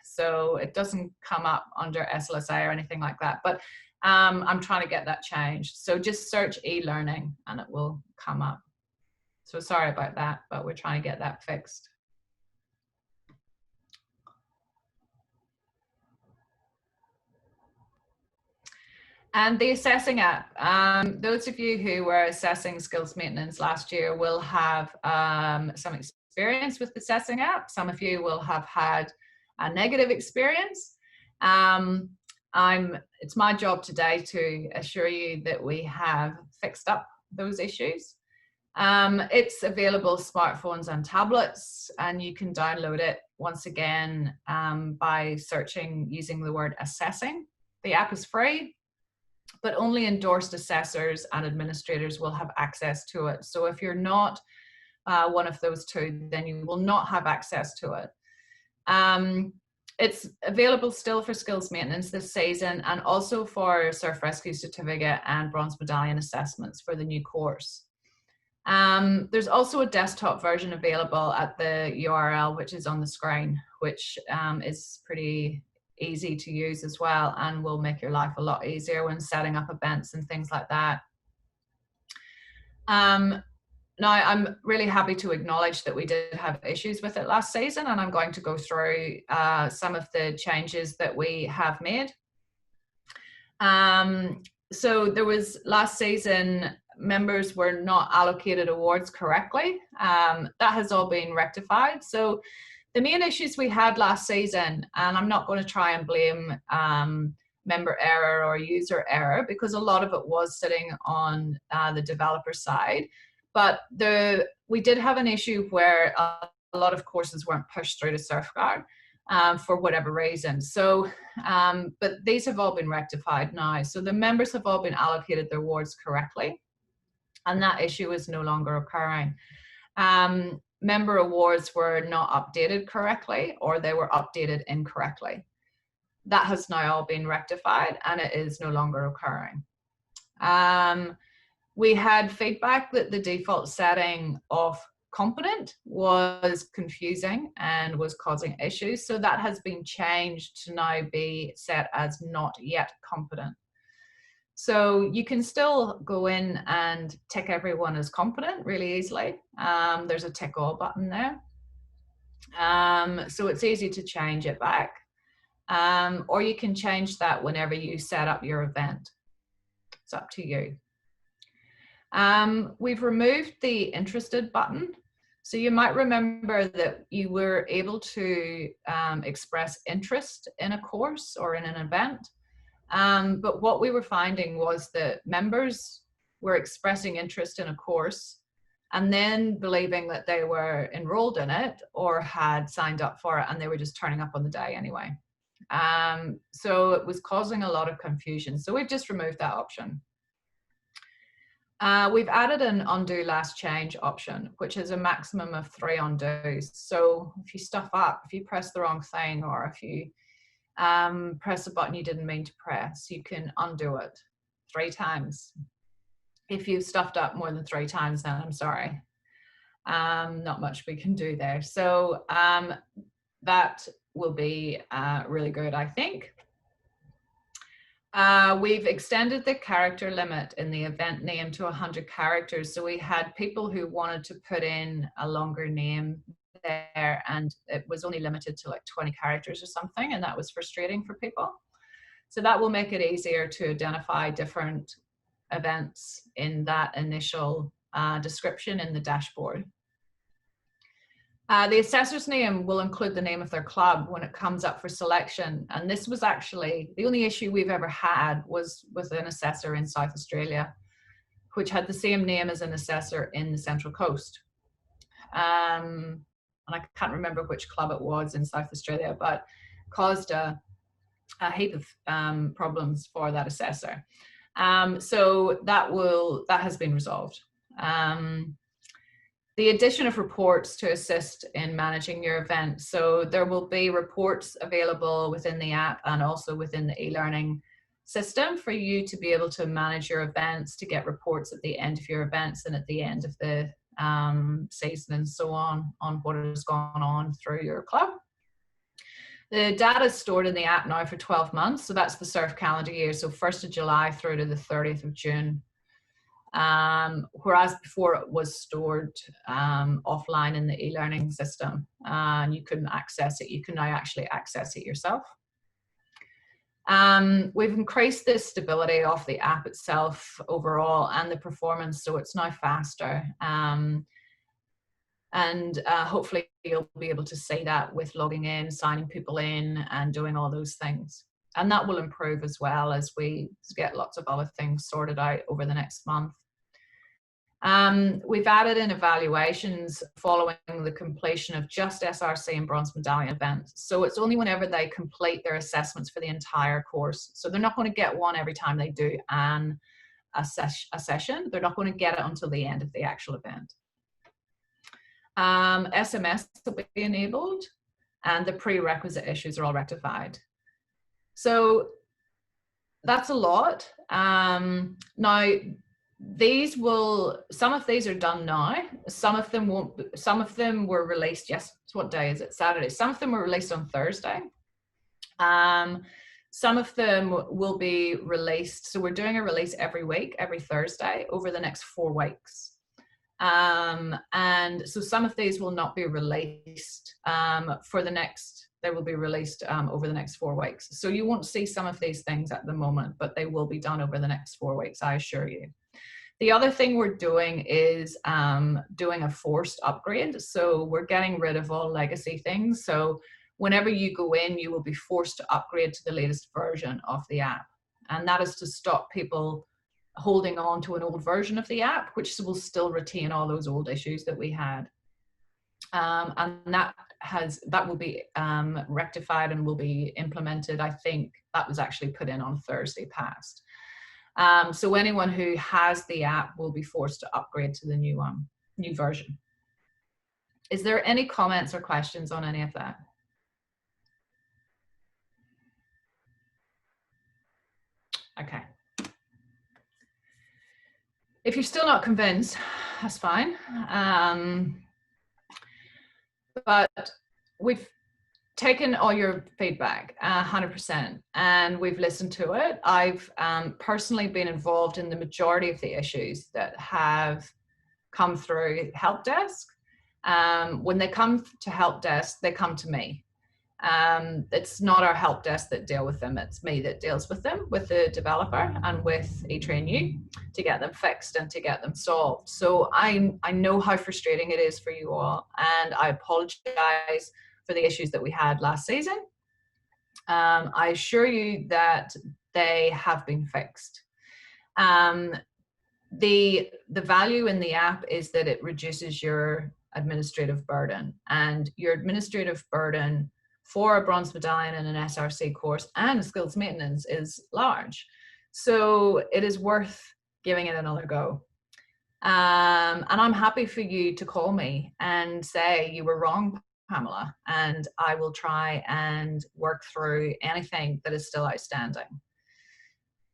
So it doesn't come up under SLSA or anything like that. But I'm trying to get that changed. So just search e-learning and it will come up. So sorry about that, but we're trying to get that fixed. And the assessing app, those of you who were assessing skills maintenance last year will have some experience with the assessing app. Some of you will have had a negative experience. It's my job today to assure you that we have fixed up those issues. It's available smartphones and tablets, and you can download it once again by searching using the word assessing. The app is free, but only endorsed assessors and administrators will have access to it. So if you're not one of those two, then you will not have access to it. It's available still for skills maintenance this season, and also for Surf Rescue Certificate and Bronze Medallion assessments for the new course. There's also a desktop version available at the URL, which is on the screen, which is pretty easy to use as well, and will make your life a lot easier when setting up events and things like that. Now, I'm really happy to acknowledge that we did have issues with it last season, and I'm going to go through some of the changes that we have made. So there was last season, members were not allocated awards correctly. That has all been rectified. So the main issues we had last season, and I'm not going to try and blame member error or user error, because a lot of it was sitting on the developer side. But we did have an issue where a lot of courses weren't pushed through to SurfGuard for whatever reason. So, but these have all been rectified now. So the members have all been allocated their awards correctly, and that issue is no longer occurring. Member awards were not updated correctly, or they were updated incorrectly. That has now all been rectified, and it is no longer occurring. We had feedback that the default setting of competent was confusing and was causing issues. So that has been changed to now be set as not yet competent. So you can still go in and tick everyone as competent really easily. There's a tick all button there. So it's easy to change it back. Or you can change that whenever you set up your event. It's up to you. We've removed the interested button. So you might remember that you were able to express interest in a course or in an event. But what we were finding was that members were expressing interest in a course and then believing that they were enrolled in it or had signed up for it, and they were just turning up on the day anyway. So it was causing a lot of confusion. So we've just removed that option. We've added an undo last change option, which is a maximum of 3 undos. So if you stuff up, if you press the wrong thing, or if you press a button you didn't mean to press, you can undo it 3 times. If you've stuffed up more than 3 times, then I'm sorry. Not much we can do there. So that will be really good, I think. We've extended the character limit in the event name to 100 characters. So we had people who wanted to put in a longer name there, and it was only limited to like 20 characters or something, and that was frustrating for people. So that will make it easier to identify different events in that initial description in the dashboard. The assessor's name will include the name of their club when it comes up for selection. And this was actually the only issue we've ever had was with an assessor in South Australia, which had the same name as an assessor in the Central Coast. And I can't remember which club it was in South Australia, but caused a a heap of problems for that assessor. So that has been resolved. The addition of reports to assist in managing your event. So there will be reports available within the app and also within the e-learning system for you to be able to manage your events, to get reports at the end of your events and at the end of the season and so on what has gone on through your club. The data is stored in the app now for 12 months. So that's the surf calendar year. So 1st of July through to the 30th of June. Whereas before it was stored offline in the e-learning system and you couldn't access it. You can now actually access it yourself. We've increased the stability of the app itself overall and the performance, so it's now faster. Hopefully you'll be able to see that with logging in, signing people in and doing all those things. And that will improve as well as we get lots of other things sorted out over the next month. We've added in evaluations following the completion of just SRC and Bronze Medallion events. So it's only whenever they complete their assessments for the entire course. So they're not going to get one every time they do a session. They're not going to get it until the end of the actual event. SMS will be enabled and the prerequisite issues are all rectified. So that's a lot. Now, some of these are done now. Some of them won't. Some of them were released. Yes, what day is it? Saturday. Some of them were released on Thursday. Some of them will be released. So we're doing a release every week, every Thursday, over the next 4 weeks. And so some of these will not be released they will be released over the next 4 weeks. So you won't see some of these things at the moment, but they will be done over the next 4 weeks, I assure you. The other thing we're doing is doing a forced upgrade. So we're getting rid of all legacy things. So whenever you go in, you will be forced to upgrade to the latest version of the app. And that is to stop people holding on to an old version of the app, which will still retain all those old issues that we had. And that will be rectified and will be implemented. I think that was actually put in on Thursday past. So anyone who has the app will be forced to upgrade to the new version. Is there any comments or questions on any of that? Okay. If you're still not convinced, that's fine. But we've taken all your feedback 100% and we've listened to it. I've personally been involved in the majority of the issues that have come through help desk. When they come to help desk, they come to me. It's not our help desk that deal with them, it's me that deals with them, with the developer and with eTrainU to get them fixed and to get them solved. So I know how frustrating it is for you all, and I apologize for the issues that we had last season. I assure you that they have been fixed. The value in the app is that it reduces your administrative burden, and your administrative burden for a Bronze Medallion and an SRC course and a skills maintenance is large. So it is worth giving it another go. And I'm happy for you to call me and say you were wrong, Pamela, and I will try and work through anything that is still outstanding.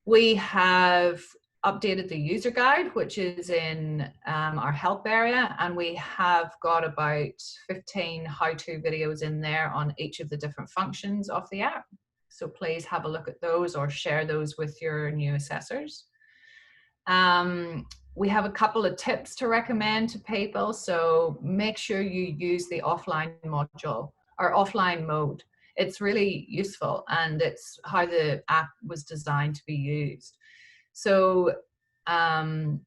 We have updated the user guide, which is in our help area, and we have got about 15 how-to videos in there on each of the different functions of the app. So please have a look at those or share those with your new assessors. We have a couple of tips to recommend to people. So make sure you use the offline module or offline mode. It's really useful and it's how the app was designed to be used. So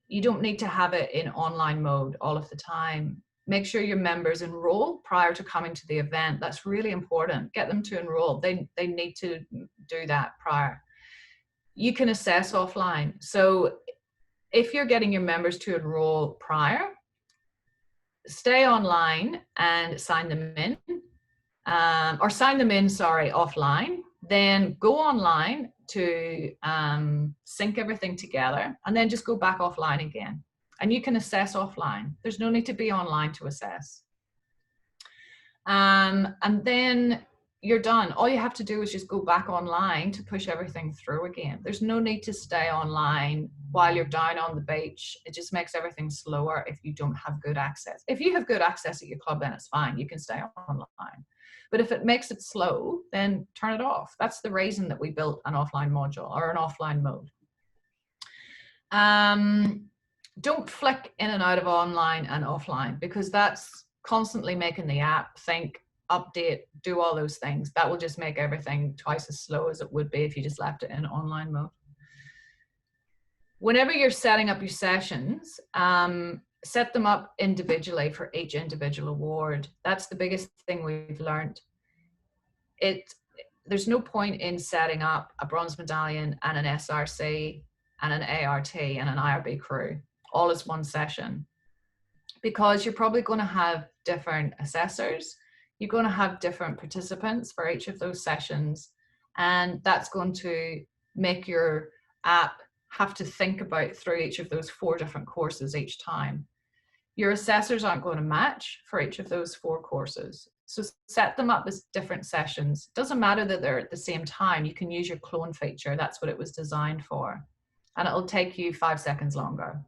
you don't need to have it in online mode all of the time. Make sure your members enroll prior to coming to the event. That's really important. Get them to enroll. They need to do that prior. You can assess offline. So if you're getting your members to enroll prior, stay online and sign them in, offline. then go online to sync everything together, and then just go back offline again. And you can assess offline. There's no need to be online to assess. And then you're done. All you have to do is just go back online to push everything through again. There's no need to stay online while you're down on the beach. It just makes everything slower if you don't have good access. If you have good access at your club, then it's fine. You can stay online. But if it makes it slow, then turn it off. That's the reason that we built an offline module or an offline mode. Don't flick in and out of online and offline, because that's constantly making the app think, update, do all those things. That will just make everything twice as slow as it would be if you just left it in online mode. Whenever you're setting up your sessions, set them up individually for each individual award. That's the biggest thing we've learned. There's no point in setting up a bronze medallion and an SRC and an ART and an IRB crew all as one session, because you're probably going to have different assessors. You're going to have different participants for each of those sessions, and that's going to make your app have to think about through each of those 4 different courses each time. Your assessors aren't going to match for each of those 4 courses. So set them up as different sessions. Doesn't matter that they're at the same time. You can use your clone feature. That's what it was designed for. And it'll take you 5 seconds longer.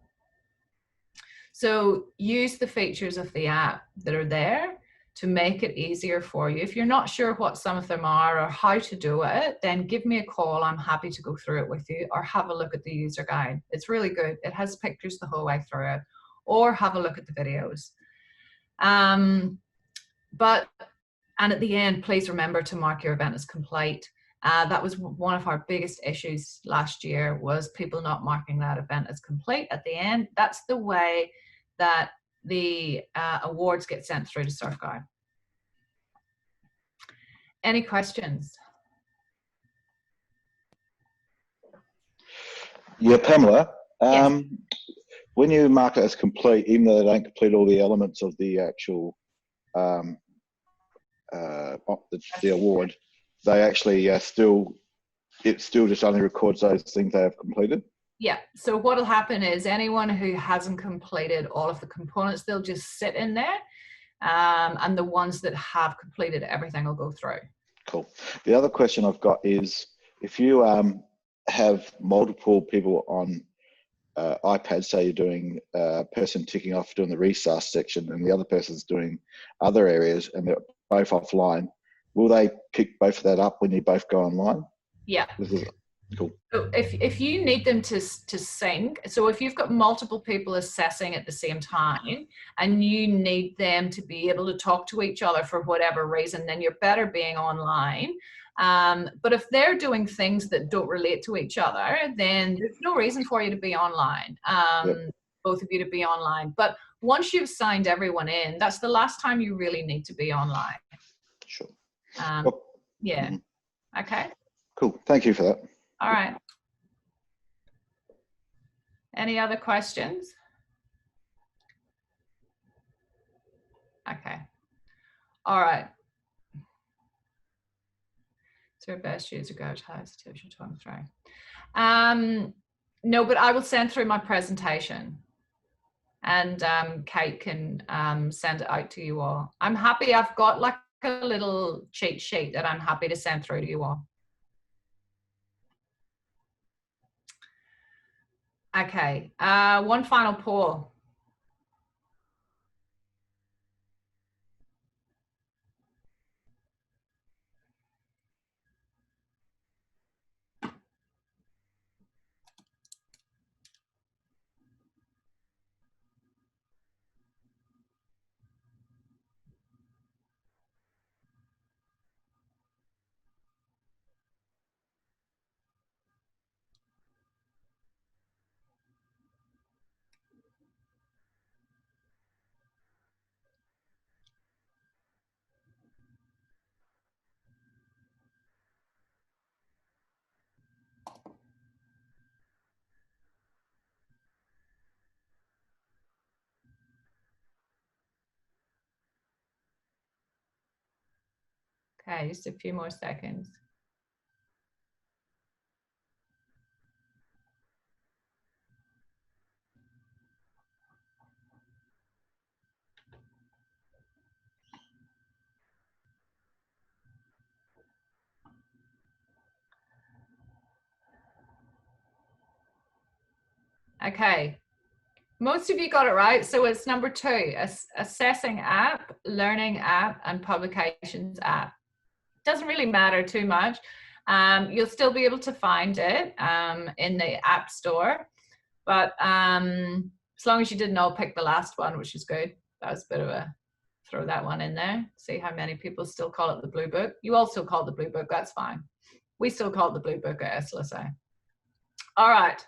So use the features of the app that are there to make it easier for you. If you're not sure what some of them are or how to do it, then give me a call. I'm happy to go through it with you, or have a look at the user guide. It's really good. It has pictures the whole way through it, or have a look at the videos. And at the end, please remember to mark your event as complete. That was one of our biggest issues last year, was people not marking that event as complete at the end. That's the way that the awards get sent through to SurfGuide. Any questions? Yeah, Pamela, Yes. when you mark it as complete, even though they don't complete all the elements of the actual the award, they actually it still just only records those things they have completed? Yeah, so what'll happen is anyone who hasn't completed all of the components, they'll just sit in there, and the ones that have completed everything will go through. Cool. The other question I've got is, if you have multiple people on iPad, say you're doing a person ticking off doing the resource section and the other person's doing other areas, and they're both offline, will they pick both of that up when you both go online? Yeah. This is cool. So if you need them to sync, so if you've got multiple people assessing at the same time and you need them to be able to talk to each other for whatever reason, then you're better being online. But if they're doing things that don't relate to each other, then there's no reason for you to be online. Both of you to be online. But once you've signed everyone in, that's the last time you really need to be online. Sure. Yeah. Okay. Cool. Thank you for that. All right. Any other questions? Okay. All right. So best user go to host tuition talking through. No, but I will send through my presentation, and Kate can send it out to you all. I'm happy. I've got like a little cheat sheet that I'm happy to send through to you all. Okay, one final poll. Okay, just a few more seconds. Okay. Most of you got it right. So it's number 2, assessing app, learning app, and publications app. Doesn't really matter too much. You'll still be able to find it in the App Store, but as long as you didn't all pick the last one, which is good. That was a bit of a, throw that one in there. See how many people still call it the Blue Book. You all still call it the Blue Book, that's fine. We still call it the Blue Book at SLSA. All right.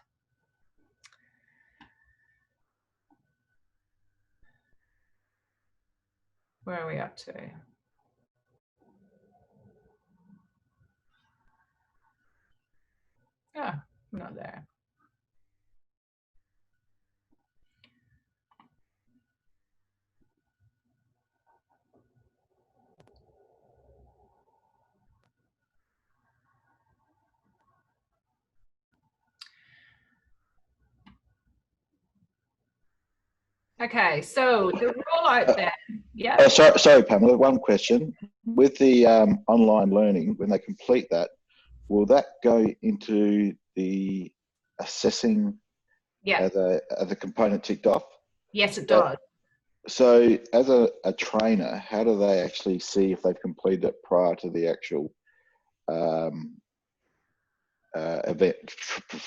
Where are we up to? Yeah, we're not there. Okay, so the rollout then, yeah. Oh, sorry, Pamela, one question. With the online learning, when they complete that, will that go into the assessing as a component ticked off? Yes, it does. So as a trainer, how do they actually see if they've completed it prior to the actual event,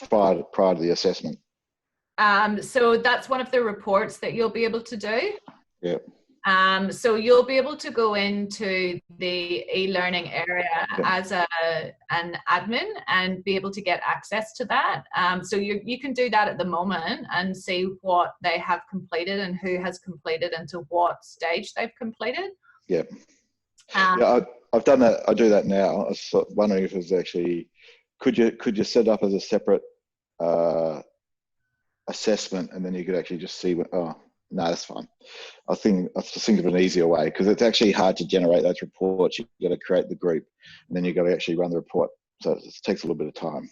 prior to the assessment? So that's one of the reports that you'll be able to do. Yep. So you'll be able to go into the e-learning area as an admin and be able to get access to that. So you can do that at the moment and see what they have completed and who has completed and to what stage they've completed. Yep. Yeah, I've done that. I do that now. I was wondering if it was actually, could you set up as a separate assessment, and then you could actually just see what, oh, no, that's fine. I just think of an easier way, because it's actually hard to generate those reports. You've got to create the group, and then you've got to actually run the report. So it takes a little bit of time.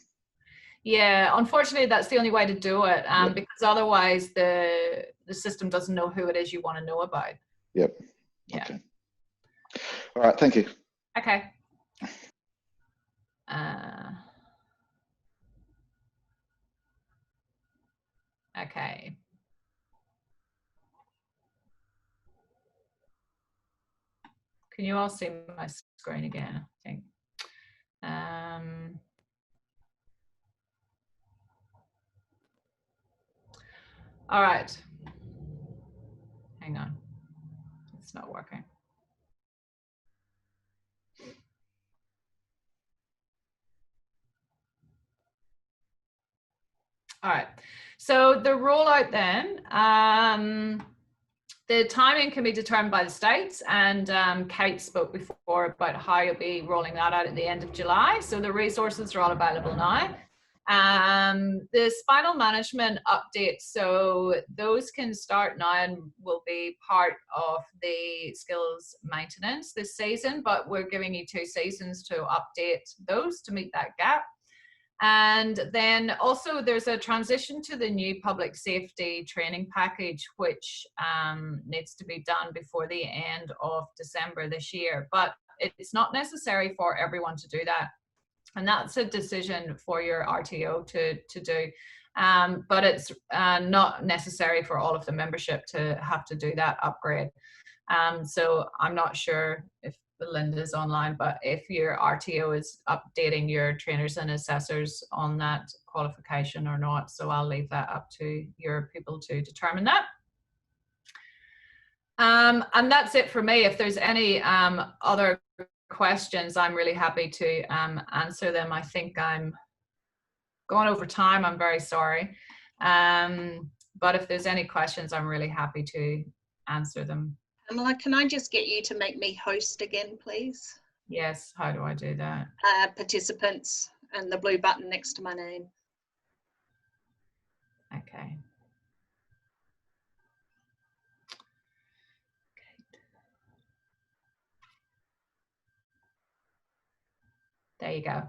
Yeah, unfortunately, that's the only way to do it, because otherwise the system doesn't know who it is you want to know about. Yep. Yeah. Okay. All right. Thank you. Okay. Okay. Can you all see my screen again? I think. All right. Hang on. It's not working. All right. So the rollout then, the timing can be determined by the states, and Kate spoke before about how you'll be rolling that out at the end of July. So the resources are all available now. The spinal management updates, so those can start now and will be part of the skills maintenance this season, but we're giving you 2 seasons to update those to meet that gap. And then also there's a transition to the new public safety training package, which needs to be done before the end of December this year, but it's not necessary for everyone to do that. And that's a decision for your RTO to do. But it's not necessary for all of the membership to have to do that upgrade. So I'm not sure if Belinda's online, but if your RTO is updating your trainers and assessors on that qualification or not. So I'll leave that up to your people to determine that. And that's it for me. If there's any other questions, I'm really happy to answer them. I think I'm going over time. I'm very sorry. But if there's any questions, I'm really happy to answer them. Pamela, can I just get you to make me host again, please? Yes, how do I do that? Participants and the blue button next to my name. Okay. There you go.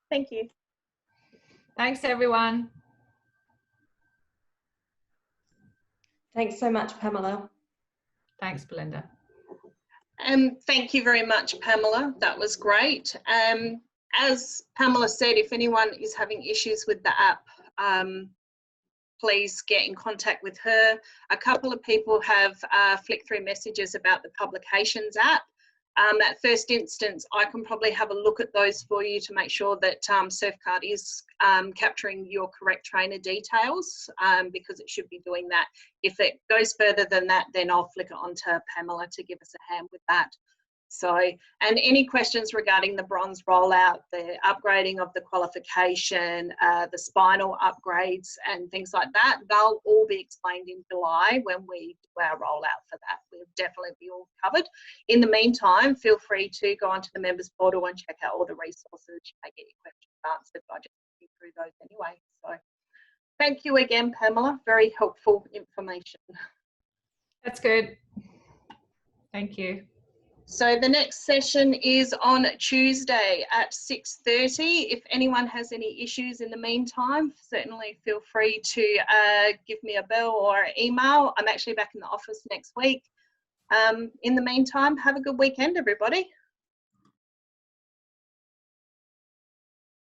Thank you. Thanks, everyone. Thanks so much, Pamela. Thanks, Belinda. Thank you very much, Pamela. That was great. As Pamela said, if anyone is having issues with the app, please get in contact with her. A couple of people have flicked through messages about the publications app. At first instance, I can probably have a look at those for you to make sure that SurfCard is capturing your correct trainer details, because it should be doing that. If it goes further than that, then I'll flick it on to Pamela to give us a hand with that. So, and any questions regarding the bronze rollout, the upgrading of the qualification, the spinal upgrades and things like that, they'll all be explained in July when we do our rollout for that. We'll definitely be all covered. In the meantime, feel free to go onto the members portal and check out all the resources. You may get your questions answered by just looking through those anyway. So thank you again, Pamela. Very helpful information. That's good. Thank you. So the next session is on Tuesday at 6:30. If anyone has any issues in the meantime, certainly feel free to give me a bell or email. I'm actually back in the office next week. In the meantime, have a good weekend, everybody.